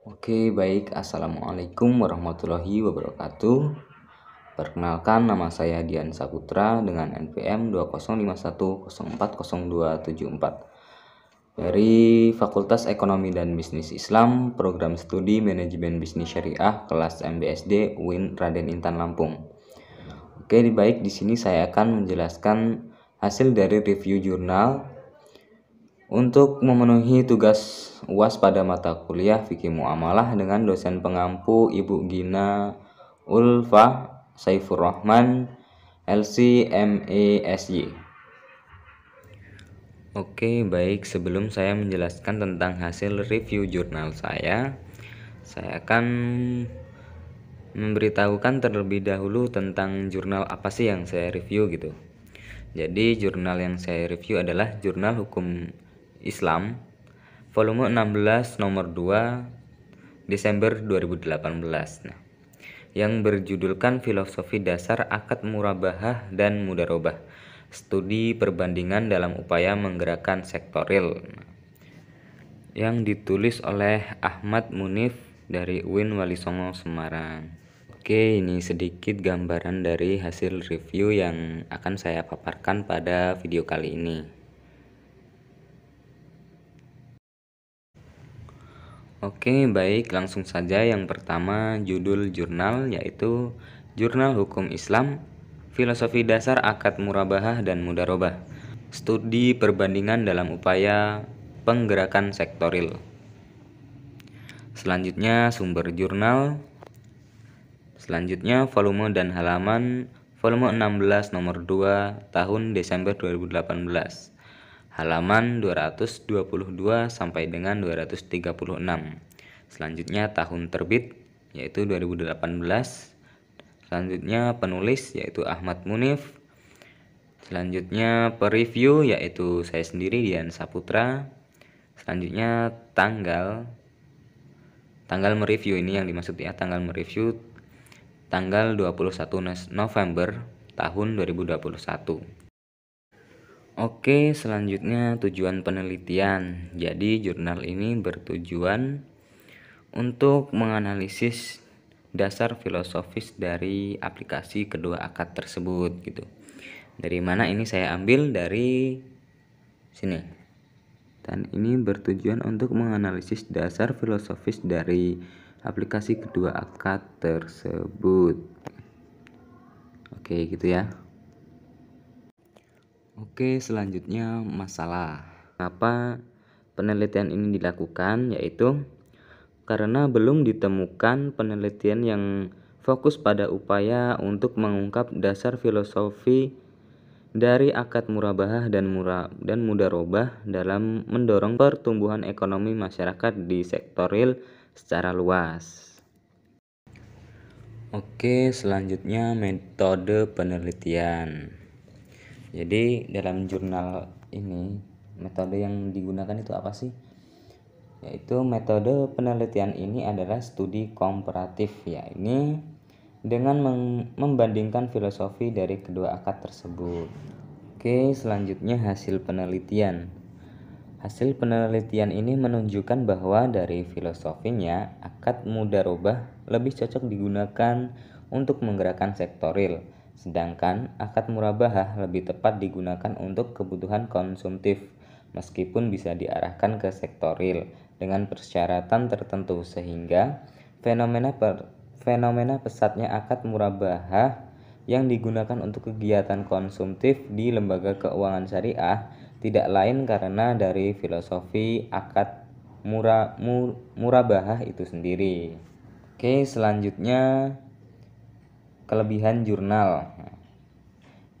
Oke, baik. Assalamualaikum warahmatullahi wabarakatuh. Perkenalkan, nama saya Dian Saputra dengan NPM 2051040274 dari Fakultas Ekonomi dan Bisnis Islam, Program Studi Manajemen Bisnis Syariah, kelas MBSD UIN Raden Intan Lampung. Oke, baik. Di sini saya akan menjelaskan hasil dari review jurnal untuk memenuhi tugas UAS pada mata kuliah Fikih Muamalah dengan dosen pengampu Ibu Gina Ulfa Saifur Rahman, LC MASY. Oke, baik. Sebelum saya menjelaskan tentang hasil review jurnal saya akan memberitahukan terlebih dahulu tentang jurnal apa sih yang saya review gitu. Jadi jurnal yang saya review adalah Jurnal Hukum Islam volume 16 nomor 2 Desember 2018. Yang berjudulkan Filosofi Dasar Akad Murabahah dan Mudarobah, Studi Perbandingan dalam Upaya Menggerakkan Sektor Real. Yang ditulis oleh Ahmad Munif dari UIN Wali Songo Semarang. Oke, ini sedikit gambaran dari hasil review yang akan saya paparkan pada video kali ini. Oke, baik, langsung saja. Yang pertama, judul jurnal yaitu Jurnal Hukum Islam, Filosofi Dasar Akad Murabahah dan Mudarobah, Studi Perbandingan dalam Upaya Penggerakan Sektor Real. Selanjutnya, sumber jurnal. Selanjutnya, volume dan halaman volume 16 nomor 2 tahun Desember 2018. Halaman 222 sampai dengan 236. Selanjutnya tahun terbit yaitu 2018. Selanjutnya penulis yaitu Ahmad Munif. Selanjutnya pereview yaitu saya sendiri Dian Saputra. Selanjutnya tanggal mereview, ini yang dimaksud ya, tanggal mereview tanggal 21 November tahun 2021. Oke, selanjutnya tujuan penelitian. Jadi jurnal ini bertujuan untuk menganalisis dasar filosofis dari aplikasi kedua akad tersebut gitu. Dari mana ini saya ambil dari sini. Dan ini bertujuan untuk menganalisis dasar filosofis dari aplikasi kedua akad tersebut. Oke, gitu ya. Oke, selanjutnya masalah. Kenapa penelitian ini dilakukan? Yaitu karena belum ditemukan penelitian yang fokus pada upaya untuk mengungkap dasar filosofi dari akad murabahah dan mudarobah dalam mendorong pertumbuhan ekonomi masyarakat di sektor real secara luas. Oke, selanjutnya metode penelitian. Jadi dalam jurnal ini metode yang digunakan itu apa sih? Yaitu metode penelitian ini adalah studi komparatif, ya ini dengan membandingkan filosofi dari kedua akad tersebut. Oke, selanjutnya hasil penelitian. Hasil penelitian ini menunjukkan bahwa dari filosofinya akad mudarobah lebih cocok digunakan untuk menggerakkan sektor real, sedangkan akad murabahah lebih tepat digunakan untuk kebutuhan konsumtif meskipun bisa diarahkan ke sektor real dengan persyaratan tertentu, sehingga fenomena pesatnya akad murabahah yang digunakan untuk kegiatan konsumtif di lembaga keuangan syariah tidak lain karena dari filosofi akad murabahah itu sendiri. Oke, selanjutnya kelebihan jurnal.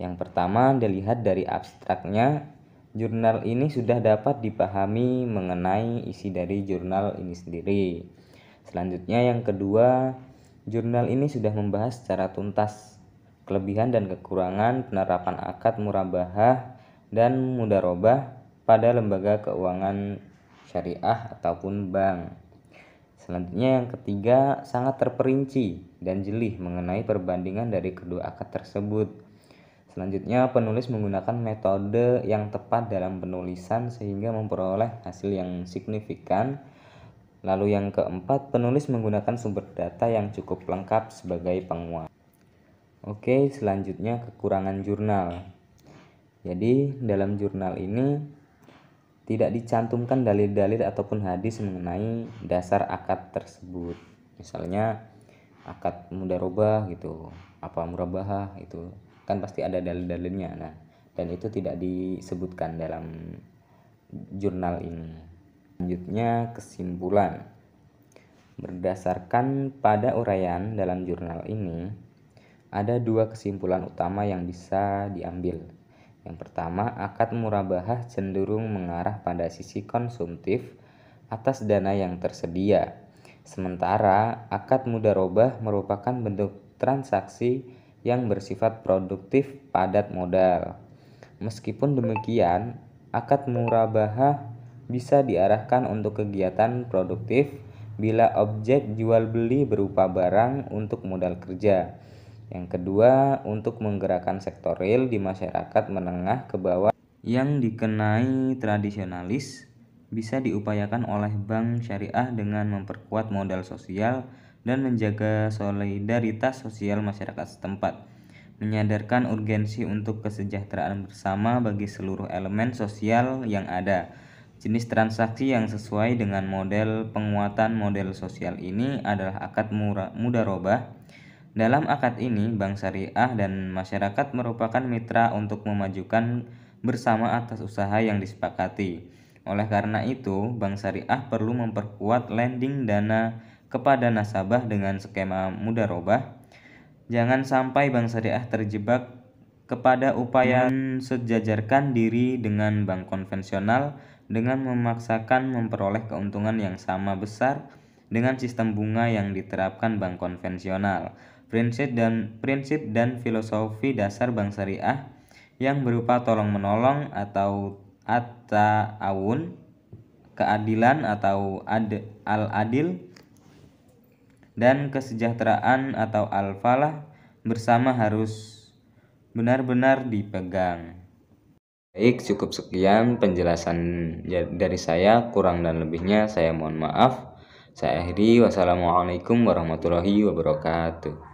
Yang pertama dilihat dari abstraknya, jurnal ini sudah dapat dipahami mengenai isi dari jurnal ini sendiri. Selanjutnya yang kedua, jurnal ini sudah membahas secara tuntas kelebihan dan kekurangan penerapan akad murabahah dan mudarobah pada lembaga keuangan syariah ataupun bank. Selanjutnya yang ketiga, sangat terperinci dan jeli mengenai perbandingan dari kedua akad tersebut. Selanjutnya penulis menggunakan metode yang tepat dalam penulisan sehingga memperoleh hasil yang signifikan Lalu yang keempat, penulis menggunakan sumber data yang cukup lengkap sebagai penguat. Oke, selanjutnya kekurangan jurnal. Jadi dalam jurnal ini tidak dicantumkan dalil-dalil ataupun hadis mengenai dasar akad tersebut. Misalnya akad mudharabah gitu, apa murabahah itu kan pasti ada dalil-dalilnya. Nah, dan itu tidak disebutkan dalam jurnal ini. Selanjutnya kesimpulan. Berdasarkan pada uraian dalam jurnal ini, ada dua kesimpulan utama yang bisa diambil. Yang pertama, akad murabahah cenderung mengarah pada sisi konsumtif atas dana yang tersedia. Sementara akad mudharabah merupakan bentuk transaksi yang bersifat produktif padat modal. Meskipun demikian, akad murabahah bisa diarahkan untuk kegiatan produktif bila objek jual beli berupa barang untuk modal kerja. Yang kedua, untuk menggerakkan sektor real di masyarakat menengah ke bawah yang dikenai tradisionalis bisa diupayakan oleh bank syariah dengan memperkuat modal sosial dan menjaga solidaritas sosial masyarakat setempat, menyadarkan urgensi untuk kesejahteraan bersama bagi seluruh elemen sosial yang ada. Jenis transaksi yang sesuai dengan model penguatan model sosial ini adalah akad mudharabah. Dalam akad ini, bank syariah dan masyarakat merupakan mitra untuk memajukan bersama atas usaha yang disepakati. Oleh karena itu, bank syariah perlu memperkuat lending dana kepada nasabah dengan skema mudharabah. Jangan sampai bank syariah terjebak kepada upaya sejajarkan diri dengan bank konvensional dengan memaksakan memperoleh keuntungan yang sama besar dengan sistem bunga yang diterapkan bank konvensional. Prinsip dan filosofi dasar bank syariah yang berupa tolong-menolong atau at-ta'awun, keadilan atau al-adil, dan kesejahteraan atau al-falah bersama harus benar-benar dipegang. Baik, cukup sekian penjelasan dari saya. Kurang dan lebihnya saya mohon maaf. Saya akhiri. Wassalamualaikum warahmatullahi wabarakatuh.